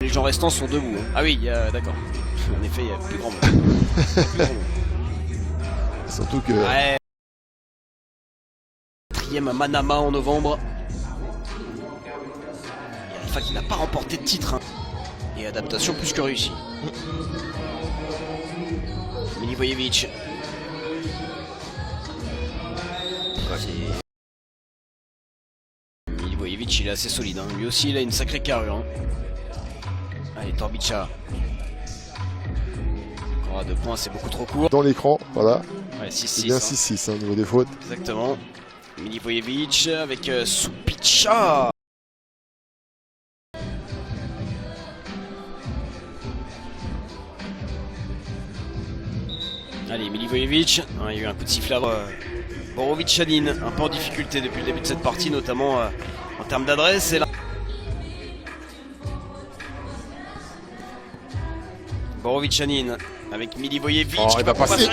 Les gens restants sont debout. Hein. Ah oui, d'accord. En effet, il y a plus grand monde. Surtout que... Ouais. 4e à Manama en novembre. Et Alpha qui n'a pas remporté de titre. Hein. Et adaptation plus que réussie. Milivojevic. Milivojevic, il est assez solide. Hein. Lui aussi, il a une sacrée carrure. Hein. Allez, Torbica. Encore à 2 points, c'est beaucoup trop court. Dans l'écran, voilà. Ouais, 6-6. C'est bien 6-6 hein, au niveau des fautes. Exactement. Milivojevic avec Supica. Allez, Milivojevic. Il y a eu un coup de sifflet. Borovic-Chanin, un peu en difficulté depuis le début de cette partie, notamment en termes d'adresse. Et là, Borovic-Chanin avec Milivojevic. Oh, il va passer.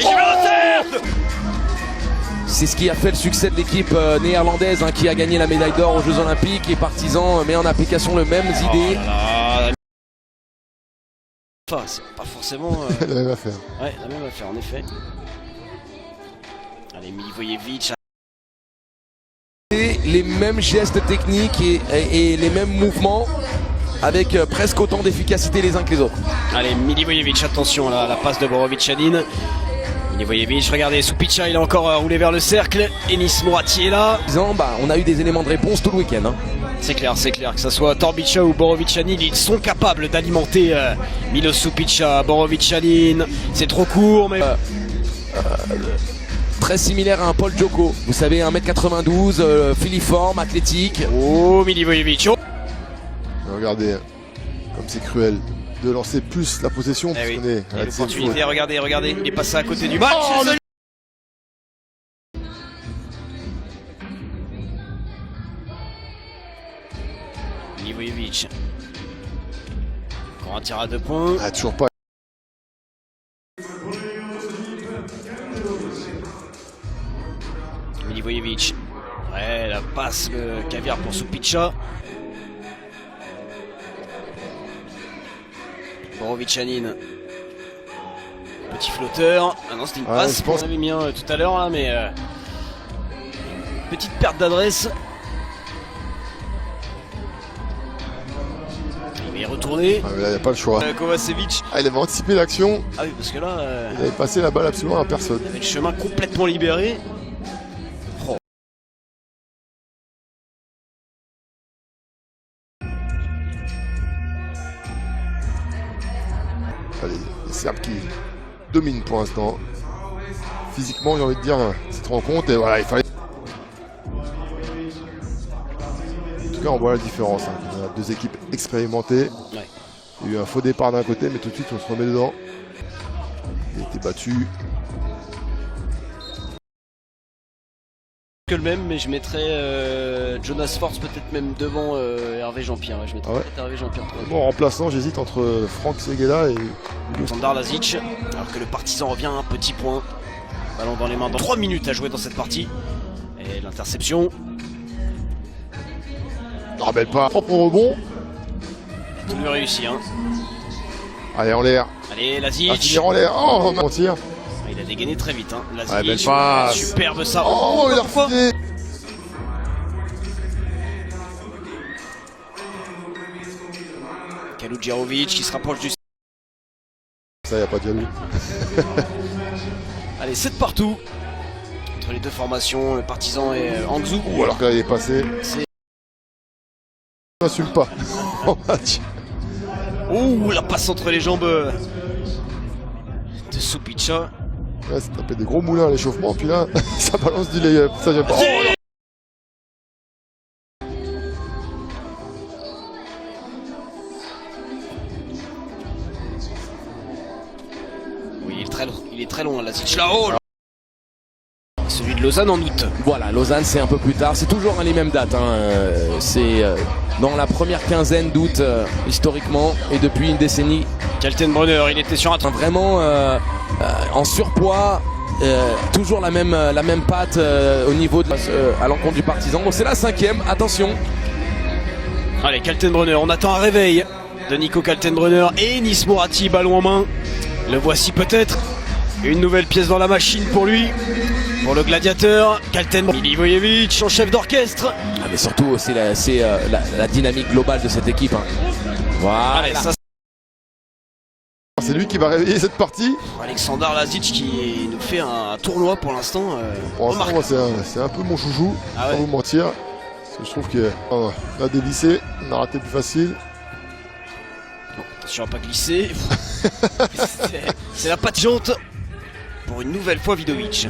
C'est ce qui a fait le succès de l'équipe néerlandaise qui a gagné la médaille d'or aux Jeux Olympiques, et Partizan met en application les mêmes idées. Enfin, c'est pas forcément... La même affaire. Ouais, la même affaire en effet. Allez, Milivojevic. Et les mêmes gestes techniques et les mêmes mouvements, avec presque autant d'efficacité les uns que les autres. Allez, Milivojevic, attention là, la passe de Borovic-Chanin. Milivojevic, regardez, Supica, il a encore roulé vers le cercle. Enis Mourati est là. On a eu des éléments de réponse tout le week-end. Hein. C'est clair, que ce soit Torbica ou Borovic-Chanin, ils sont capables d'alimenter Milos Supica. Borovic-Chanin, c'est trop court, mais... Très similaire à un Paul Djoko. Vous savez, 1m92, filiforme, athlétique. Oh, Milivojevic. Oh. Regardez, comme c'est cruel de lancer plus la possession. Eh oui. Qu'on est à l'opportunité, regardez, il est passé à côté du match. Oh, Milivojevic. Encore un tir à 2 points. Ah, toujours pas. Milivojevic. Ouais, la passe, le caviar pour Supica. Borovic-Chanin. Petit flotteur. Ah non, c'était une passe qu'on avait mis tout à l'heure là, mais petite perte d'adresse. Il va y retourner. Ah, mais là, il n'y a pas le choix. Kovacevic. Ah, il avait anticipé l'action. Ah oui, parce que là, il avait passé la balle absolument à personne. Il avait le chemin complètement libéré. Oh. Allez, les Serbes qui dominent pour l'instant. Physiquement, j'ai envie de dire, cette rencontre, et voilà, il fallait... En tout cas, on voit la différence. Hein. On a 2 équipes expérimentées. Ouais. Il y a eu un faux départ d'un côté, mais tout de suite, on se remet dedans. Il a été battu. Que le même, mais je mettrais Jonas Force peut-être même devant Hervé Jean-Pierre. Ouais, je mettrais peut-être Hervé Jean-Pierre. Bon, en remplaçant, j'hésite entre Franck Seguela et... Sandar Lazic, alors que le Partizan revient à un petit point. Ballon dans les mains dans 3 minutes à jouer dans cette partie. Et l'interception. Ne rappelle pas. Propre rebond. Tout lui réussi. Hein. Allez, en l'air. Allez, Lazic. À finir en l'air. Oh, on va mentir. Il a dégainé très vite. Hein. Lazic. Ouais, belle passe. Superbe ça. Oh, il a refusé. Kaludjerovic qui se rapproche du... Ça, il n'y a pas de jaloux. Allez, 7 partout. Entre les deux formations, le Partizan et Hangzhou. Ou alors qu'il est passé. On n'assume pas. Ouh, la passe entre les jambes de Supica. Ouais, c'est tapé des gros moulins à l'échauffement, puis là, ça balance du lay-up. Ça, j'aime pas. Oh, Oui, il est très long, Lazic. Là-haut. Celui de Lausanne en août. Voilà, Lausanne c'est un peu plus tard, c'est toujours les mêmes dates. C'est dans la première quinzaine d'août historiquement, et depuis une décennie. Kaltenbrunner, il était sur un... Vraiment en surpoids, toujours la même patte au niveau de à l'encontre du Partizan. Donc c'est la 5e, attention. Allez, Kaltenbrunner, on attend un réveil. de Nico Kaltenbrunner et Nis Moratti, ballon en main. Le voici peut-être. Une nouvelle pièce dans la machine pour lui. Pour le gladiateur, Kaltenbrunner. Milivojevic en chef d'orchestre. Ah, mais surtout, c'est la dynamique globale de cette équipe. Hein. Voilà. Allez, ça, C'est lui qui va réveiller cette partie. Aleksandar Lazic qui nous fait un tournoi pour l'instant. Pour l'instant, moi, c'est un peu mon chouchou, Ah ouais. sans vous mentir. Parce que je trouve qu'on a dévissé, on a raté plus facile. Attention à pas glisser. C'est la patte jante pour une nouvelle fois Vidovic.